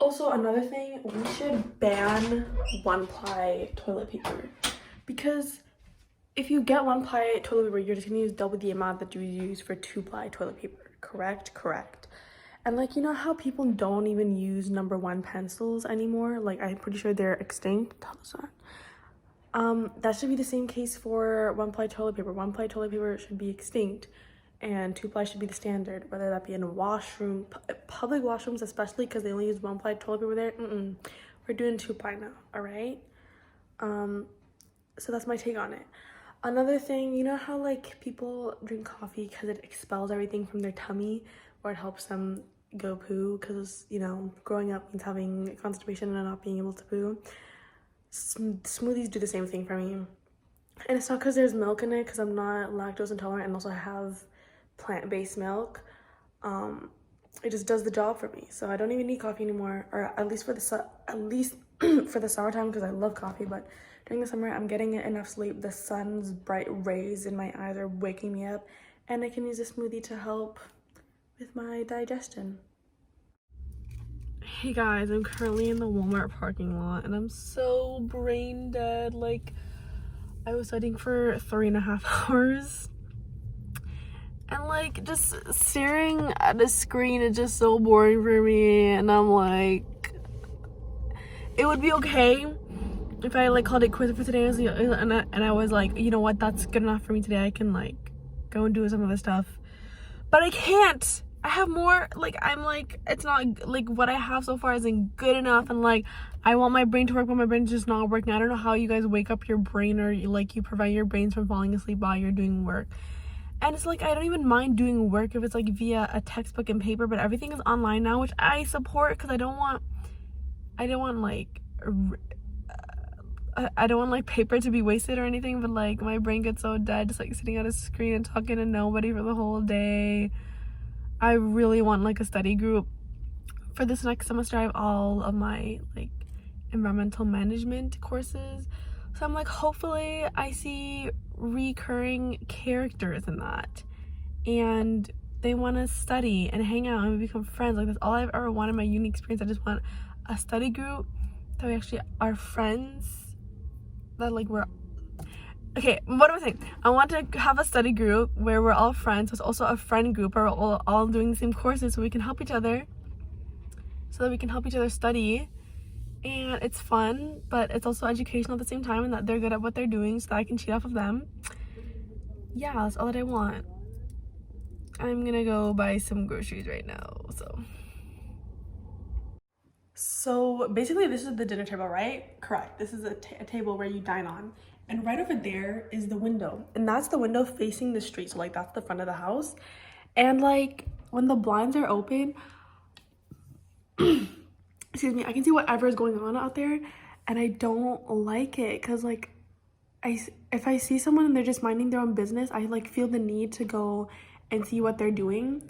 Also, another thing, we should ban one-ply toilet paper, because if you get one-ply toilet paper, you're just gonna use double the amount that you use for two-ply toilet paper. Correct. And like, you know how people don't even use #1 pencils anymore? Like, I'm pretty sure they're extinct. That should be the same case for one-ply toilet paper. One-ply toilet paper should be extinct, and two-ply should be the standard, whether that be in a washroom, public washrooms especially, because they only use one-ply toilet paper there. We're doing two-ply now, all right? So that's my take on it. Another thing, you know how like people drink coffee because it expels everything from their tummy, or it helps them go poo, because, you know, growing up means having constipation and not being able to poo. Smoothies do the same thing for me. And it's not because there's milk in it, because I'm not lactose intolerant and also have plant-based milk. It just does the job for me, so I don't even need coffee anymore, or at least for the for the summertime, because I love coffee. But during the summer, I'm getting enough sleep. The sun's bright rays in my eyes are waking me up, and I can use a smoothie to help with my digestion. Hey guys, I'm currently in the Walmart parking lot, and I'm so brain dead. Like, I was studying for 3.5 hours, and like, just staring at a screen is just so boring for me. And I'm like, it would be okay if I like called it quits for today, and I was like, you know what, that's good enough for me today. I can like go and do some other stuff, but I can't. I have more. Like, I'm like, it's not like what I have so far isn't good enough, and like, I want my brain to work, but my brain's just not working. I don't know how you guys wake up your brain, or you prevent your brains from falling asleep while you're doing work. And it's like, I don't even mind doing work if it's like via a textbook and paper, but everything is online now, which I support, because I don't want like paper to be wasted or anything, but like, my brain gets so dead just like sitting at a screen and talking to nobody for the whole day. I really want like a study group for this next semester. I have all of my like environmental management courses, so I'm like, hopefully I see recurring characters in that, and they want to study and hang out and we become friends. Like, that's all I've ever wanted in my uni experience. I just want a study group that we actually are friends, that like we're okay. What am I saying? I want to have a study group where we're all friends. It's also a friend group where we're all doing the same courses, so we can help each other, study. And it's fun, but it's also educational at the same time, and that they're good at what they're doing, so that I can cheat off of them. Yeah, that's all that I want. I'm gonna go buy some groceries right now. So basically, this is the dinner table, right? Correct. This is a table where you dine on. And right over there is the window. And that's the window facing the street. So like, that's the front of the house. And like, when the blinds are open, excuse me, I can see whatever is going on out there. And I don't like it, because like, if I see someone and they're just minding their own business, I like feel the need to go and see what they're doing.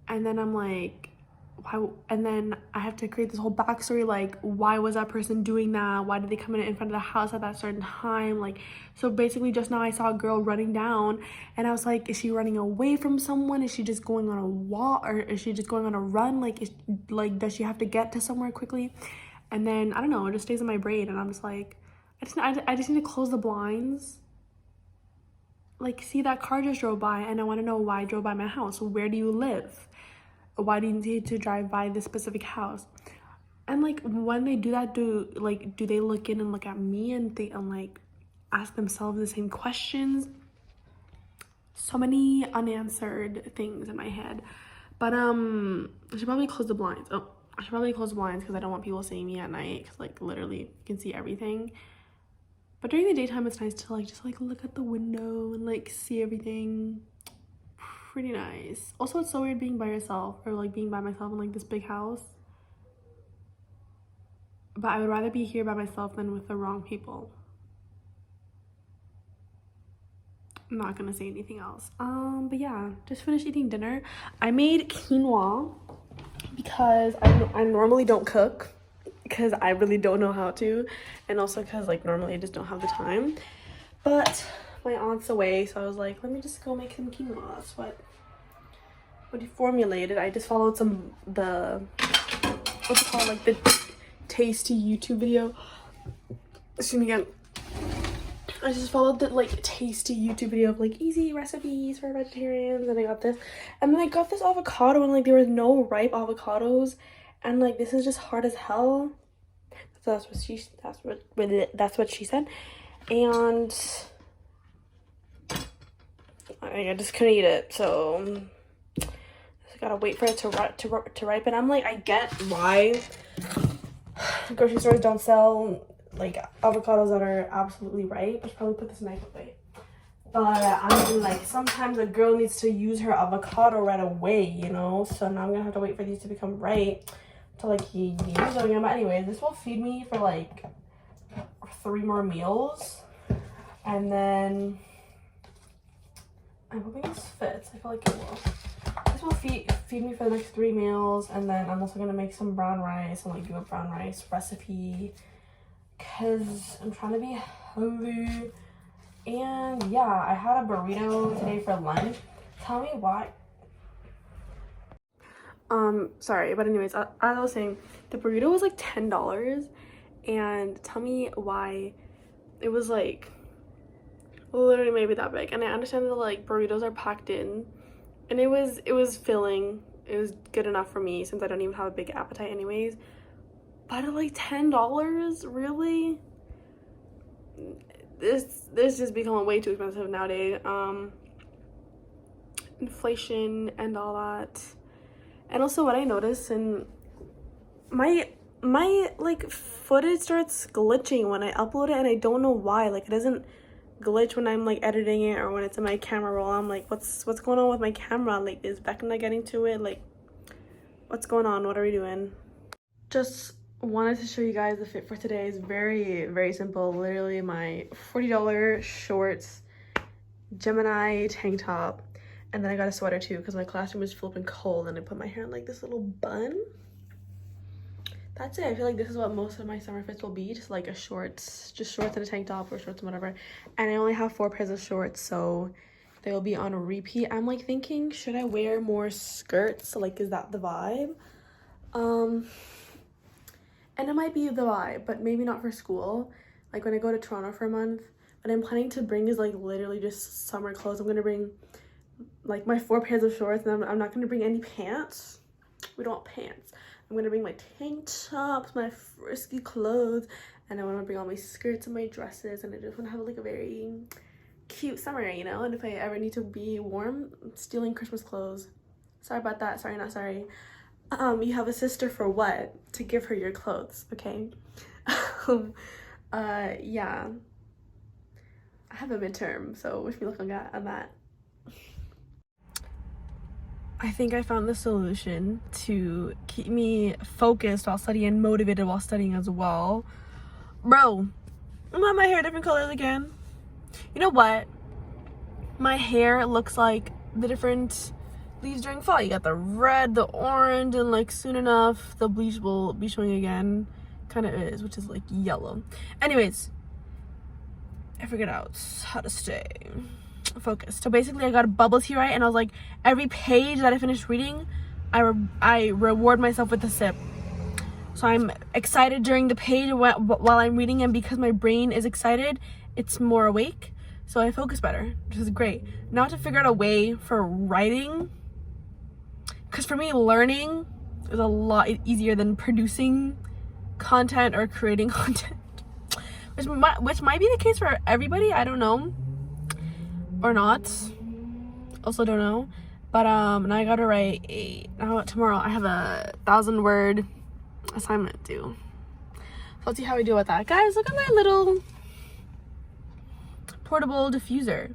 And then I'm like, why? And then I have to create this whole backstory, like, why was that person doing that? Why did they come in front of the house at that certain time? Like, so basically just now I saw a girl running down, and I was like, is she running away from someone? Is she just going on a walk, or is she just going on a run? Like, does she have to get to somewhere quickly? And then I don't know, it just stays in my brain, and I'm just like, I just need to close the blinds. Like, see, that car just drove by, and I want to know why it drove by my house. Where do you live? Why do you need to drive by this specific house? And like, when they do that, do they look in and look at me and like ask themselves the same questions? So many unanswered things in my head. But I should probably close the blinds. I should probably close the blinds, because I don't want people seeing me at night, because like, literally you can see everything. But during the daytime, it's nice to like just like look at the window and like see everything. Pretty nice. Also, it's so weird being by yourself, or like being by myself in like this big house. But I would rather be here by myself than with the wrong people. I'm not gonna say anything else. But yeah, just finished eating dinner. I made quinoa because I normally don't cook, because I really don't know how to, and also because like normally I just don't have the time. But my aunt's away, so I was like, let me just go make some quinoa. That's what he formulated. I just followed the what's it called, like the tasty YouTube video. Excuse me again. I just followed the like tasty YouTube video of like easy recipes for vegetarians, and I got this, and then I got this avocado, and like there was no ripe avocados, and like this is just hard as hell. So that's what she said, and I just couldn't eat it, so just gotta wait for it to ripen. I'm like, I get why grocery stores don't sell like avocados that are absolutely ripe. I should probably put this knife away. But I mean, like, sometimes a girl needs to use her avocado right away, you know? So now I'm gonna have to wait for these to become ripe to like use them. But anyways, this will feed me for like 3 more meals, and then I'm hoping this fits. I feel like it will. This will feed me for the next 3 meals, and then I'm also gonna make some brown rice and like do a brown rice recipe because I'm trying to be healthy. And yeah, I had a burrito today for lunch. Tell me why. Sorry, but anyways, as I was saying, the burrito was like $10, and tell me why it was like literally maybe that big. And I understand that like burritos are packed in, and it was filling. It was good enough for me since I don't even have a big appetite anyways. But at like $10, really? This just becoming way too expensive nowadays. Inflation and all that. And also what I noticed, and my like footage starts glitching when I upload it, and I don't know why. Like, it doesn't glitch when I'm like editing it or when it's in my camera roll. I'm like, what's going on with my camera? Like, is Becca not getting to it? Like, what's going on? What are we doing? Just wanted to show you guys the fit for today. Is very, very simple. Literally my $40 shorts, Gemini tank top, and then I got a sweater too because my classroom is flipping cold, and I put my hair in like this little bun. That's it. I feel like this is what most of my summer fits will be, just like a shorts and a tank top, or shorts and whatever. And I only have 4 pairs of shorts, so they will be on a repeat. I'm like thinking, should I wear more skirts? Like, is that the vibe? And it might be the vibe, but maybe not for school. Like when I go to Toronto for a month. What I'm planning to bring is like literally just summer clothes. I'm gonna bring like my 4 pairs of shorts, and I'm not gonna bring any pants. We don't want pants. I'm gonna bring my tank tops, my frisky clothes, and I wanna bring all my skirts and my dresses, and I just wanna have like a very cute summer, you know? And if I ever need to be warm, I'm stealing Christmas clothes. Sorry about that. Sorry, not sorry. You have a sister for what? To give her your clothes, okay? Yeah. I have a midterm, so wish me luck on that. I think I found the solution to keep me focused while studying and motivated while studying as well. Bro, I'm having my hair different colors again. You know what? My hair looks like the different leaves during fall. You got the red, the orange, and like soon enough the bleach will be showing again. Kind of is, which is like yellow. Anyways, I figured out how to stay focused. So basically I got a bubble tea, right? And I was like, every page that I finished reading, I reward myself with a sip. So I'm excited during the page while I'm reading, and because my brain is excited, it's more awake, so I focus better, which is great. Now to figure out a way for writing, because for me learning is a lot easier than producing content or creating content, which might be the case for everybody. I don't know, or not. Also don't know. But now I gotta write tomorrow I have a 1,000-word assignment due. So let's see how we do with that. Guys, look at my little portable diffuser.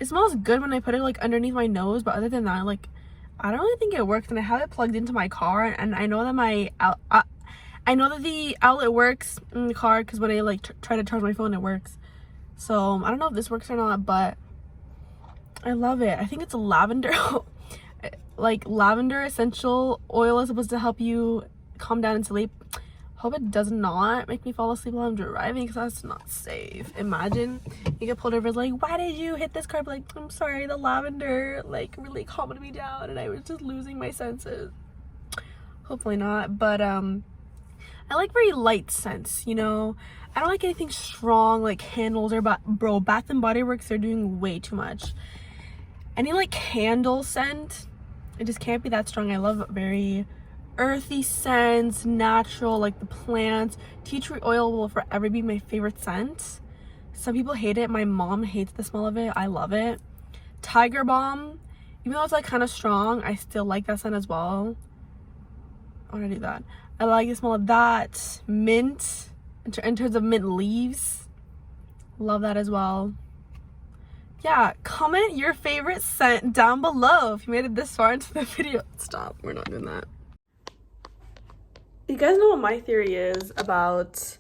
It smells good when I put it like underneath my nose, but other than that, like, I don't really think it works. And I have it plugged into my car, and I know that I know that the outlet works in the car, because when I like try to charge my phone, it works. So I don't know if this works or not, but I love it. I think it's lavender. Like, lavender essential oil is supposed to help you calm down and sleep. Hope it does not make me fall asleep while I'm driving, because that's not safe. Imagine you get pulled over, like, why did you hit this car? But like, I'm sorry, the lavender like really calmed me down and I was just losing my senses. Hopefully not, but I like very light scents, you know. I don't like anything strong like candles or bro, Bath and Body Works, they're doing way too much. Any like candle scent, it just can't be that strong. I love very earthy scents, natural, like the plants. Tea tree oil will forever be my favorite scent. Some people hate it. My mom hates the smell of it. I love it. Tiger Balm, even though it's like kind of strong, I still like that scent as well. I want to do that. I like the smell of that. Mint, in terms of mint leaves, love that as well. Yeah, comment your favorite scent down below if you made it this far into the video. Stop, we're not doing that. You guys know what my theory is about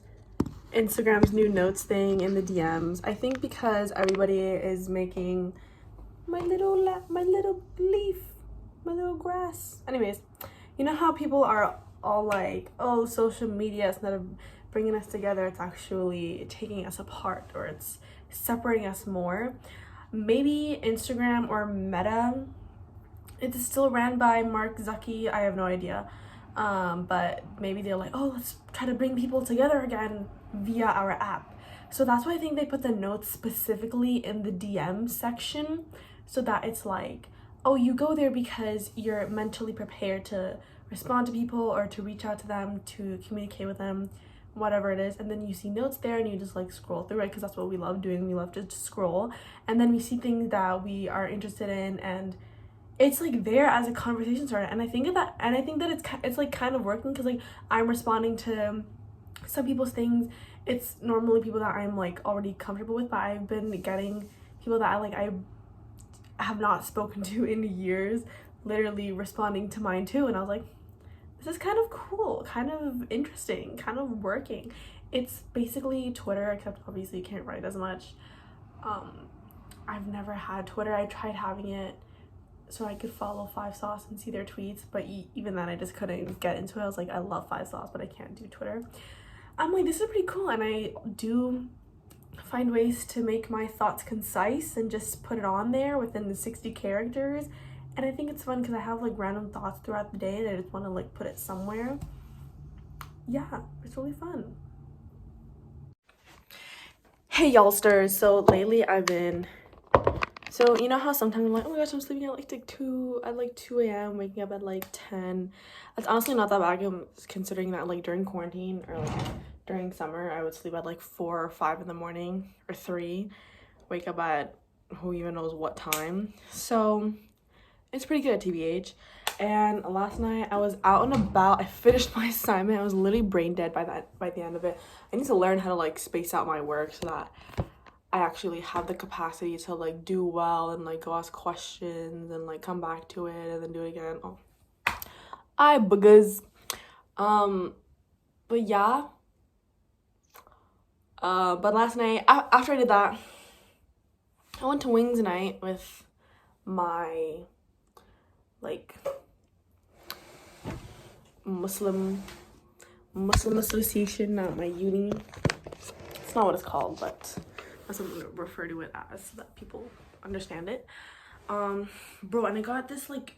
Instagram's new notes thing in the DMs. I think because everybody is making my little leaf, my little grass. Anyways, you know how people are all like, oh, social media, instead of bringing us together, it's actually taking us apart, or it's separating us more. Maybe Instagram or Meta, it's still ran by Mark Zuckerberg, I have no idea, but maybe they're like, oh, let's try to bring people together again via our app. So that's why I think they put the notes specifically in the DM section, so that it's like, oh, you go there because you're mentally prepared to respond to people or to reach out to them, to communicate with them, whatever it is. And then you see notes there and you just like scroll through it, because that's what we love doing. We love to just scroll, and then we see things that we are interested in, and it's like there as a conversation starter. And I think that it's like kind of working, because like I'm responding to some people's things. It's normally people that I'm like already comfortable with, but I've been getting people that I have not spoken to in years literally responding to mine too, and I was like, this is kind of cool, kind of interesting, kind of working. It's basically Twitter, except obviously you can't write as much. I've never had Twitter. I tried having it so I could follow Five Sauce and see their tweets, but even then I just couldn't get into it. I was like, I love Five Sauce, but I can't do Twitter. I'm like, this is pretty cool, and I do find ways to make my thoughts concise and just put it on there within the 60 characters. And I think it's fun because I have like random thoughts throughout the day and I just want to like put it somewhere. Yeah, it's really fun. Hey y'allsters, so lately I've been, so you know how sometimes I'm like, oh my gosh, I'm sleeping at like 2 a.m, waking up at like 10. That's honestly not that bad, considering that like during quarantine or like during summer I would sleep at like 4 or 5 in the morning, or 3, wake up at who even knows what time. So it's pretty good, TBH. And last night I was out and about. I finished my assignment. I was literally brain dead by the end of it. I need to learn how to like space out my work so that I actually have the capacity to like do well and like go ask questions and like come back to it and then do it again. Oh, I buggers. But yeah. But last night after I did that, I went to wings night with my like Muslim association, not my uni. It's not what it's called, but that's what I'm gonna refer to it as so that people understand it. Bro, and I got this like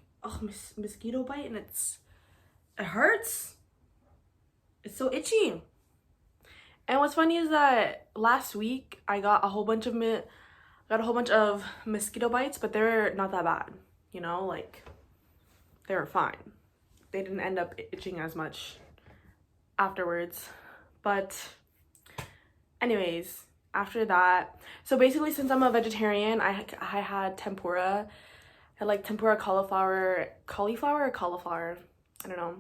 mosquito bite, and it hurts. It's so itchy. And what's funny is that last week I got a whole bunch of mosquito bites, but they're not that bad, you know, like they were fine. They didn't end up itching as much afterwards. But anyways, after that, so basically since I'm a vegetarian, I had tempura. I like tempura cauliflower or cauliflower, I don't know,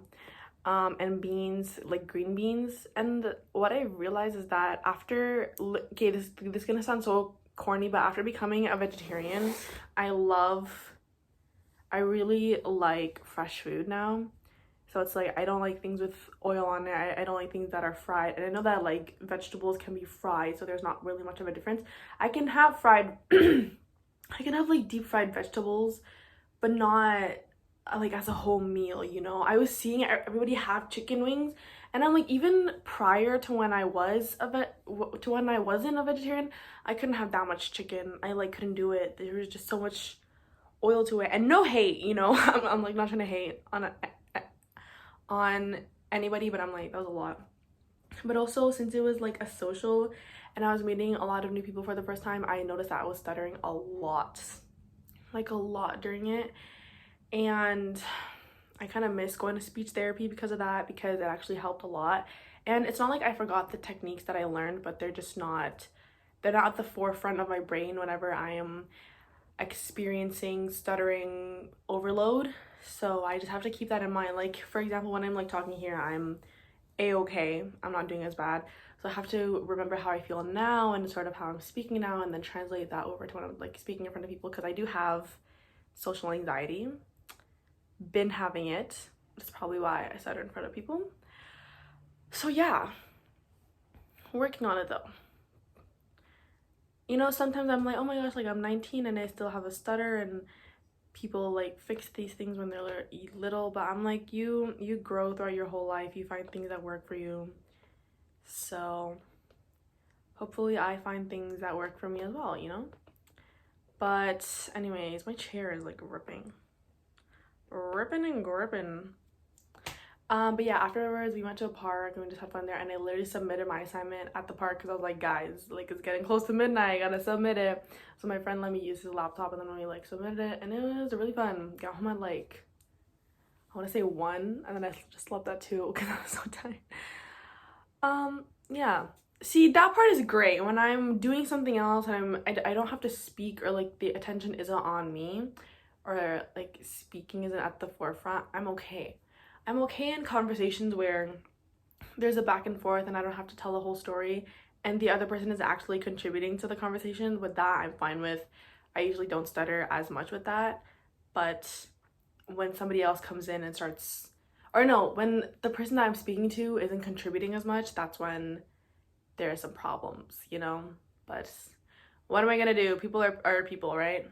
and beans, like green beans. And what I realized is that after, okay, this is gonna sound so corny, but after becoming a vegetarian, I really like fresh food now. So it's like I don't like things with oil on it. I don't like things that are fried. And I know that like vegetables can be fried, so there's not really much of a difference. I can have fried I can have like deep fried vegetables, but not like as a whole meal, you know. I was seeing everybody have chicken wings, and I'm like, even prior to when I wasn't a vegetarian, I couldn't have that much chicken. I like couldn't do it. There was just so much oil to it. And no hate, you know. I'm like not trying to hate on anybody, but I'm like, that was a lot. But also, since it was like a social and I was meeting a lot of new people for the first time, I noticed that I was stuttering a lot, like a lot during it. And I kind of miss going to speech therapy because of that, because it actually helped a lot. And it's not like I forgot the techniques that I learned, but they're not at the forefront of my brain whenever I am experiencing stuttering overload. So I just have to keep that in mind. Like, for example, when I'm like talking here, I'm a-okay, I'm not doing as bad. So I have to remember how I feel now and sort of how I'm speaking now, and then translate that over to when I'm like speaking in front of people, because I do have social anxiety, been having it. That's probably why I stutter in front of people. So yeah, working on it though. You know, sometimes I'm like, oh my gosh, like I'm 19 and I still have a stutter, and people like fix these things when they're little, but I'm like, you grow throughout your whole life, you find things that work for you. So hopefully I find things that work for me as well, you know? But anyways, my chair is like ripping and gripping. But yeah, afterwards we went to a park and we just had fun there, and I literally submitted my assignment at the park because I was like, guys, like it's getting close to midnight, I gotta submit it. So my friend let me use his laptop, and then we like submitted it, and it was really fun. Got home at like, I want to say 1, and then I just slept at 2 because I was so tired. Yeah, see, that part is great when I'm doing something else and I don't have to speak, or like the attention isn't on me, or like speaking isn't at the forefront. I'm okay. I'm okay in conversations where there's a back and forth and I don't have to tell the whole story and the other person is actually contributing to the conversation. With that, I'm fine with. I usually don't stutter as much with that. But when somebody else comes in and starts, or no, when the person that I'm speaking to isn't contributing as much, that's when there are some problems, you know? But what am I gonna do? People are people, right?